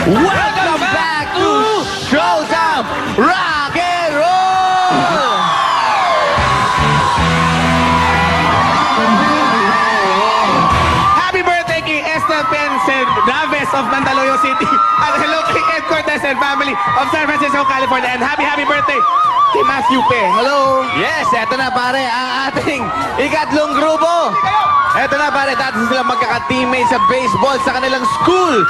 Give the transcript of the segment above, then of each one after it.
Welcome back to Showtime Rock and Roll! Happy birthday kay Esther Pensel Daves of Mandaluyong City. At hello kay Ed Cortez and family of San Francisco, California. And happy birthday kay Matthew Pe. Hello! Yes, eto na pare, ang ating ikatlong grupo. Eto na pare, dati sila magkaka-teammate sa baseball sa kanilang school.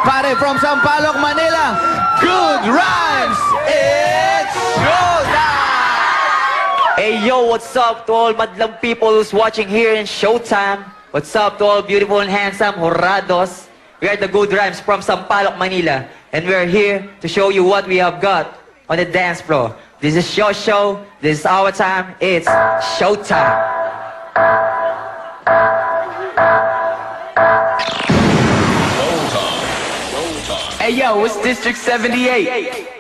Pare, from Sampaloc, Manila, Good Rhymes, it's showtime! Hey yo, what's up to all madlang people who's watching here in Showtime? What's up to all beautiful and handsome Horados? We are the Good Rhymes from Sampaloc, Manila. And we're here to show you what we have got on the dance floor. This is your show, this is our time, it's Showtime. Hey yo, it's District 78.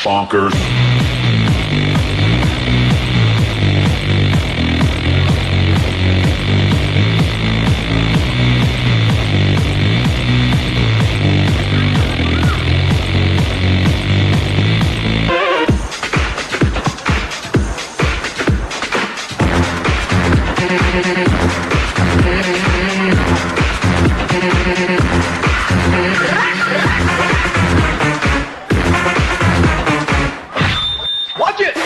Bonkers. Watch it!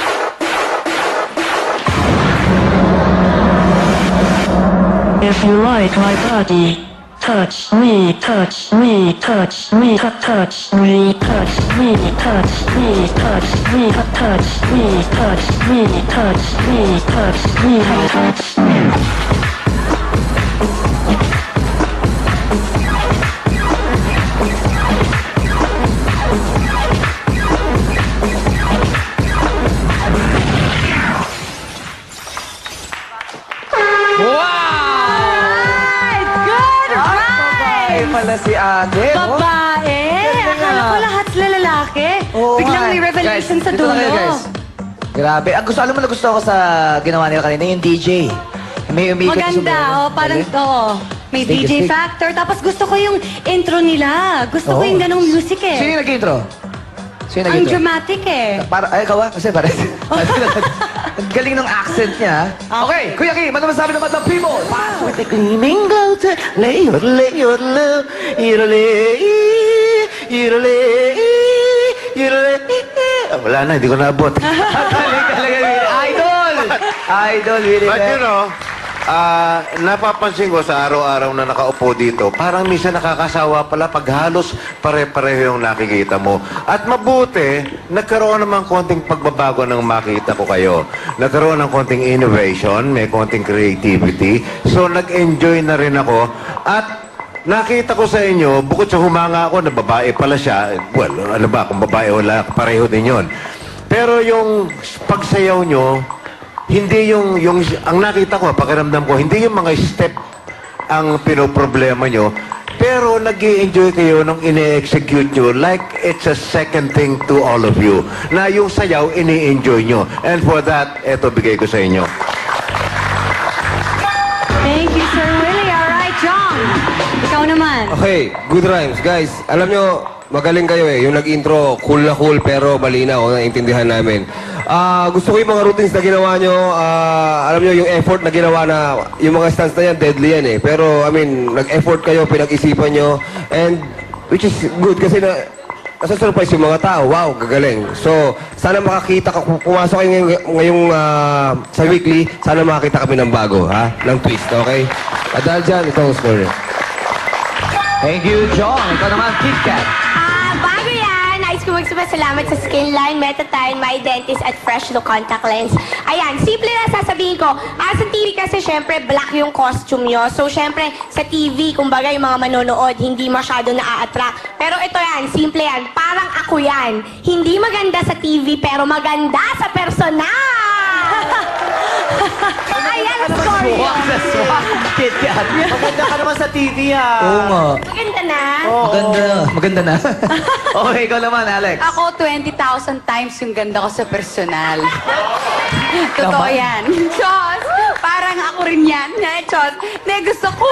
If you like my body, touch me, touch me, touch me, touch me, touch me, touch me, touch me, touch me, touch me, touch me, touch me, touch me. Pala si ate, oh. Babae! Akala ko lahat sila lalaki. Oo Biglang nga, may eh. revelation Guys, sa dito na dulo. kayo, guys. Grabe. Ang gusto, alam mo na gusto ko sa ginawa nila kanina, yung DJ. May umikot yung Maganda, sombrero. oh, parang, Galing. oh, may Sige, DJ sige. factor. Tapos gusto ko yung intro nila. Gusto ko Oo. yung ganong music Sino eh. yung nag-intro? Sino Ang nag-intro? dramatic eh. Ay, ikaw ah? Kasi pare. Ang galing ng accent niya. ah. Okay, Kuya Ki, ano masabi ng Madlang People? With the gleaming gold, lay, lay, lay, wala na, hindi ko naabot. Idol! Idol, really. But you know, napapansin ko sa araw-araw na nakaupo dito, parang minsan nakakasawa pala pag halos pare-pareho yung nakikita mo. At mabuti, nagkaroon naman konting pagbabago ng makita ko kayo. Nagkaroon ng konting innovation, may konting creativity. So, nag-enjoy na rin ako. At nakita ko sa inyo, bukod sa humanga ako na babae pala siya, well, ano ba, kung babae o wala, pareho din yun. Pero yung pagsayaw nyo, hindi yung ang nakita ko, pakiramdam ko, hindi yung mga step ang pinoproblema nyo, pero nag-i-enjoy kayo nung ine-execute nyo like it's a second thing to all of you. Na yung sayaw, ini-enjoy nyo. And for that, eto bigay ko sa inyo. Thank you, Sir Willie. Alright, John. Ikaw naman. Okay, Good Rhymes. Guys, alam nyo, magaling kayo eh. Yung nag-intro, cool na cool pero malinaw, naiintindihan namin. Gusto ko yung mga routines na ginawa nyo. Alam nyo, yung effort na ginawa na, yung mga stunts na yan, deadly yan eh. Pero, I mean, nag-effort kayo, pinag-isipan nyo. And, which is good kasi na, nasa-surprise yung mga tao. Wow, gagaling. So, sana makakita ka, kung pumasok kayo ngayong sa weekly, sana makakita kami ng bago, ha? Ng twist, okay? At dahil dyan, ito ang score. Thank you, John. Ikaw naman, KitKat. Bago yan, nais ko magpasalamat sa Skinline, Metatime, My Dentist at Fresh Look Contact Lens. Ayan, simple na sasabihin ko. Sa TV kasi, syempre, black yung costume nyo. So, syempre, sa TV, kumbaga, yung mga manonood, hindi masyado na-attract. Pero ito yan, simple yan. Parang ako yan. Hindi maganda sa TV, pero maganda sa personal. Ayan, ang score nyo. KitKat. Maganda ka naman sa TV, ha? Oo nga. Maganda na. Maganda na. Okay, ikaw naman, Alex. Ako, 20,000 times yung ganda ko sa personal. Totoo Naman? yan. Chos, parang ako rin yan. Chos, na gusto ko.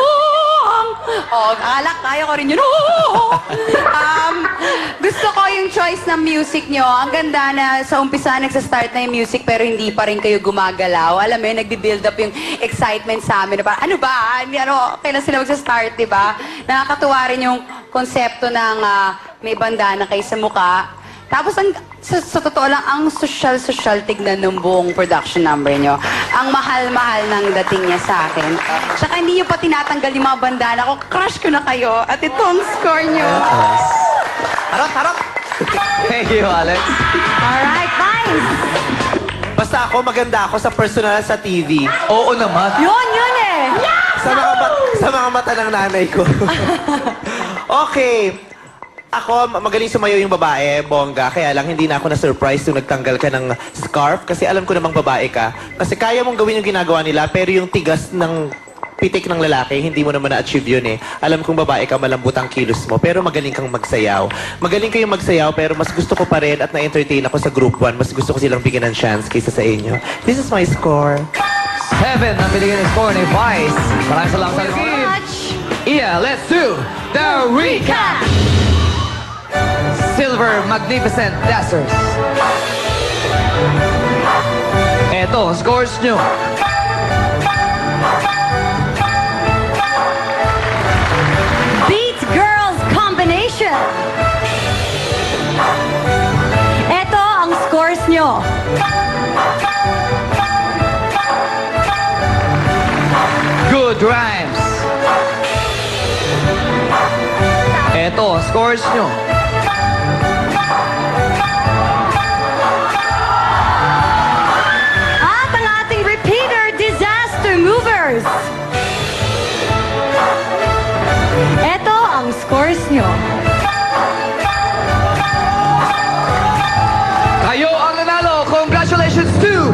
Akala, kaya ko rin yun. Gusto ko yung choice ng music nyo. Ang ganda na sa umpisa nagsa-start na yung music pero hindi pa rin kayo gumagalaw. Alam mo yun, nagbi-build up yung excitement sa amin. Na parang, ano ba? Kailan sila magsa-start, di ba? Nakakatuwa rin yung konsepto ng may bandana kayo sa mukha. Tapos, sa totoo lang, ang social tignan ng buong production number nyo. Ang mahal-mahal ng dating niya sa akin. Tsaka hindi nyo pa tinatanggal yung mga bandana ko. Crush ko na kayo. At ito ang score nyo. Harap! Thank you, Alex. Alright, guys. Basta ako, maganda ako sa personal sa TV. Oo naman. Yun eh. Sa mga mata ng nanay ko. Okay. Ako, magaling sumayo yung babae, bongga. Kaya lang, hindi na ako na-surprise nung nagtanggal ka ng scarf. Kasi alam ko namang babae ka. Kasi kaya mong gawin yung ginagawa nila, pero yung tigas ng pitik ng lalaki, hindi mo naman na-achieve yun eh. Alam kong babae ka, malambot ang kilos mo, pero magaling kang magsayaw. Magaling kayong magsayaw, pero mas gusto ko pa rin at na-entertain ako sa group 1. Mas gusto ko silang bigyan ng chance kaysa sa inyo. This is my score. 7 ang binigyan ng score ni Vice. Maraming salamat sa team. Yeah, let's do the recap. Silver Magnificent Dancers. Eto, ang scores nyo. Beat Girls Combination. Ito ang scores nyo. Good Rhymes. Eto, ang scores nyo. At ang ating repeater, Disaster Movers. Ito ang scores nyo. Kayo ang nanalo. Congratulations to